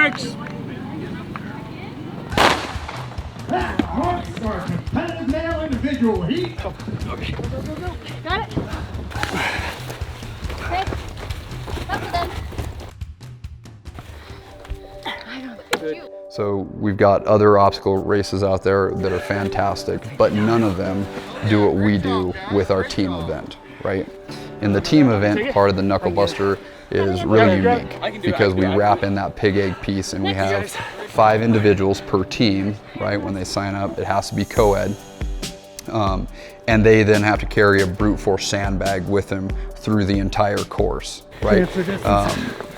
marks. That marks our competitive male individual heat. Okay. Go, go, go, go. Got it? Okay. Up to them. So we've got other obstacle races out there that are fantastic, but none of them do what we do with our team event, right? In the team event, part of the Knucklebuster is really unique because we wrap in that pig egg piece, and we have 5 individuals per team, right? When they sign up, it has to be co-ed. And they then have to carry a brute force sandbag with them through the entire course, right?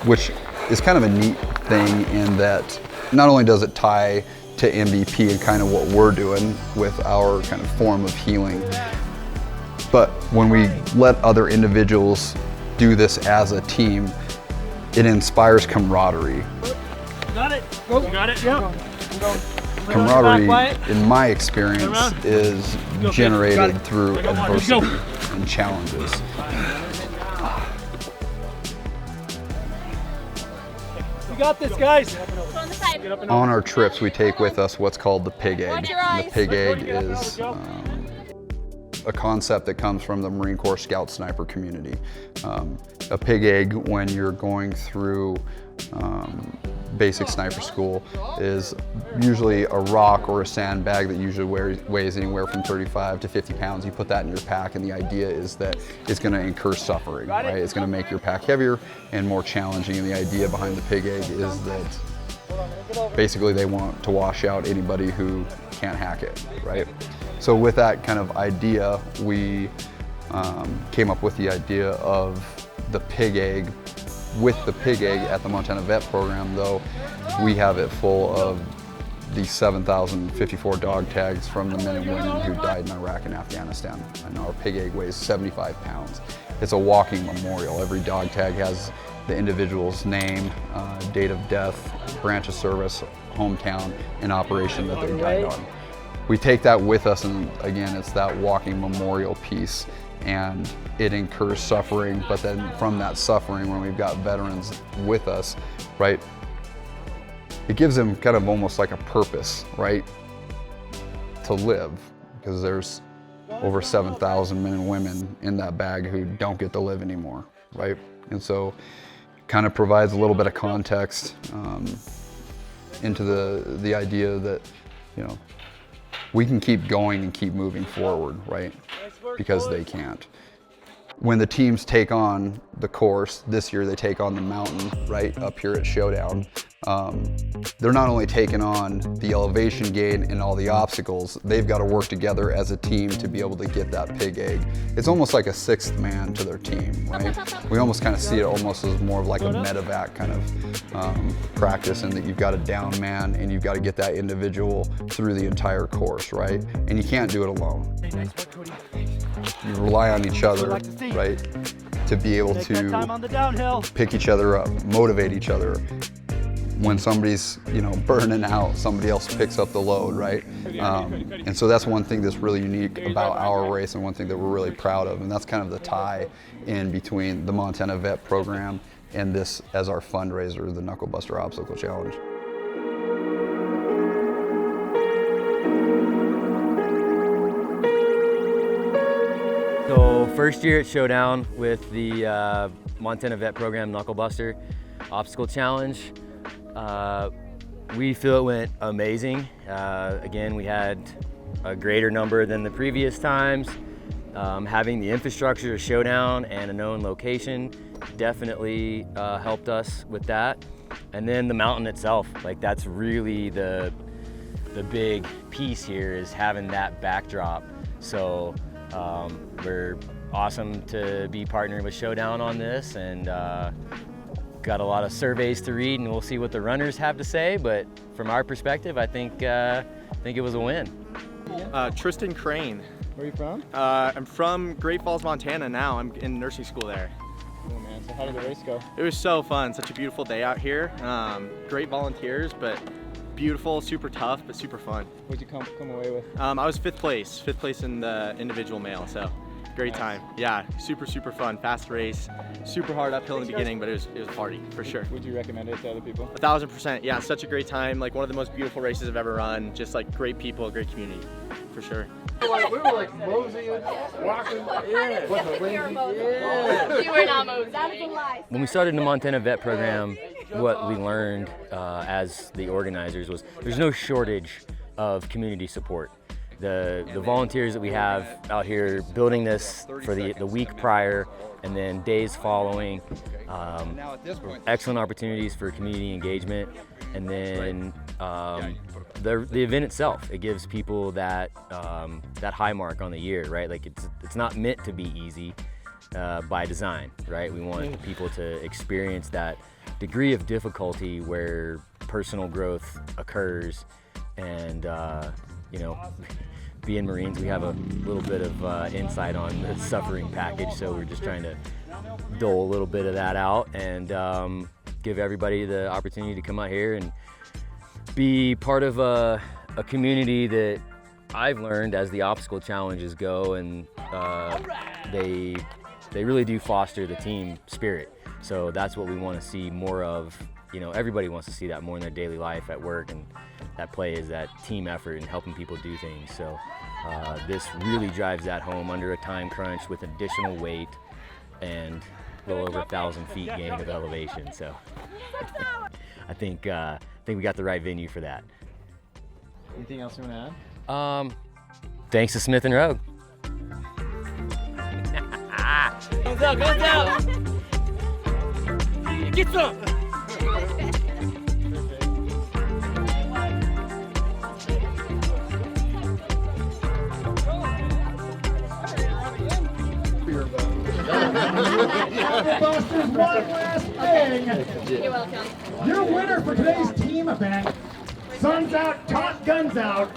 Which is kind of a neat thing in that not only does it tie to MVP and kind of what we're doing with our kind of form of healing, but when we let other individuals do this as a team, it inspires camaraderie. Got it. Go. You got it. Yep. Camaraderie, in my experience, is generated through adversity and challenges. You got this, guys. On the side. On our trips, we take with us what's called the pig egg. Watch your And the eyes. pig egg is a concept that comes from the Marine Corps Scout Sniper community. A pig egg, when you're going through basic sniper school, is usually a rock or a sandbag that usually weighs anywhere from 35 to 50 pounds. You put that in your pack, and the idea is that it's going to incur suffering, right? It's going to make your pack heavier and more challenging, and the idea behind the pig egg is that basically they want to wash out anybody who can't hack it, right? So with that kind of idea, we came up with the idea of the pig egg. With the pig egg at the Montana Vet program, though, we have it full of the 7,054 dog tags from the men and women who died in Iraq and Afghanistan. And our pig egg weighs 75 pounds. It's a walking memorial. Every dog tag has the individual's name, date of death, branch of service, hometown, and operation that they died on. We take that with us, and again, it's that walking memorial piece, and it incurs suffering, but then from that suffering, when we've got veterans with us, right, it gives them kind of almost like a purpose, right, to live, because there's over 7,000 men and women in that bag who don't get to live anymore, right? And so it kind of provides a little bit of context into the idea that, you know, we can keep going and keep moving forward, right? Because they can't. When the teams take on the course, this year they take on the mountain, right, up here at Showdown. They're not only taking on the elevation gain and all the obstacles, they've got to work together as a team to be able to get that pig egg. It's almost like a 6th man to their team, right? We almost kind of see it almost as more of like a medevac kind of practice, in that you've got a down man and you've got to get that individual through the entire course, right? And you can't do it alone. You rely on each other, right, to be able to pick each other up, motivate each other. When somebody's, you know, burning out, somebody else picks up the load, right? And so that's one thing that's really unique about our race, and one thing that we're really proud of, and that's kind of the tie in between the Montana Vet program and this as our fundraiser, the Knuclebuster Obstacle Challenge. So first year at Showdown with the Montana Vet program Knuclebuster Obstacle Challenge. We feel it went amazing. Again, we had a greater number than the previous times. Having the infrastructure of Showdown and a known location definitely helped us with that. And then the mountain itself, like that's really the big piece here, is having that backdrop. So we're awesome to be partnering with Showdown on this, and got a lot of surveys to read, and we'll see what the runners have to say. But from our perspective, I think it was a win. Tristan Crane. Where are you from? I'm from Great Falls, Montana now. I'm in nursing school there. Cool, man. So how did the race go? It was so fun. Such a beautiful day out here. Great volunteers, but beautiful, super tough, but super fun. What'd you come away with? I was fifth place in the individual male, so Great time. Yeah, super fun. Fast race. Super hard uphill in the beginning, but it was a party for sure. Would you recommend it to other people? 1000%. Yeah, such a great time. Like one of the most beautiful races I've ever run. Just like great people, great community, for sure. You were not Mosey. That is a lie. When we started the Montana Vet program, what we learned as the organizers was there's no shortage of community support. The volunteers that we have out here building this for the week prior and then days following, excellent opportunities for community engagement, and then the event itself, it gives people that that high mark on the year, right? Like it's not meant to be easy by design, right? We want people to experience that degree of difficulty where personal growth occurs, and you know, being Marines, we have a little bit of insight on the suffering package, so we're just trying to dole a little bit of that out and give everybody the opportunity to come out here and be part of a community that I've learned as the obstacle challenges go, and they really do foster the team spirit. So that's what we want to see more of. You know, everybody wants to see that more in their daily life at work, and that play is that team effort and helping people do things. So this really drives that home under a time crunch with additional weight and a little over 1,000 feet gain of elevation. So I think we got the right venue for that. Anything else you want to add? Thanks to Smith and Rogue. Guns out, guns out! Get some! Knucklebusters, one last thing. You're welcome. Your winner for today's team event, Suns Out, Top Guns Out,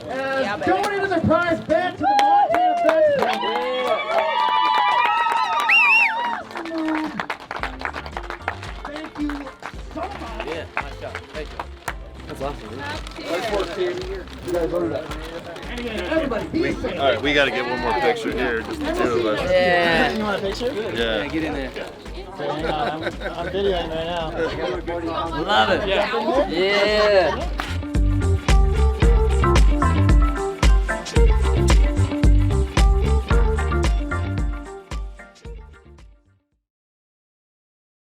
has donated the prize back to the Montana Vets program. Thank you so much. Yeah, nice job. Thank you. That's awesome. Nice work, You guys learned that. Everybody, be safe. All right, we got to get one more picture here, just the two of us. Yeah. You want a picture? Yeah. Get in there. Okay, hang on. I'm videoing right now. Love it. Yeah. Yeah.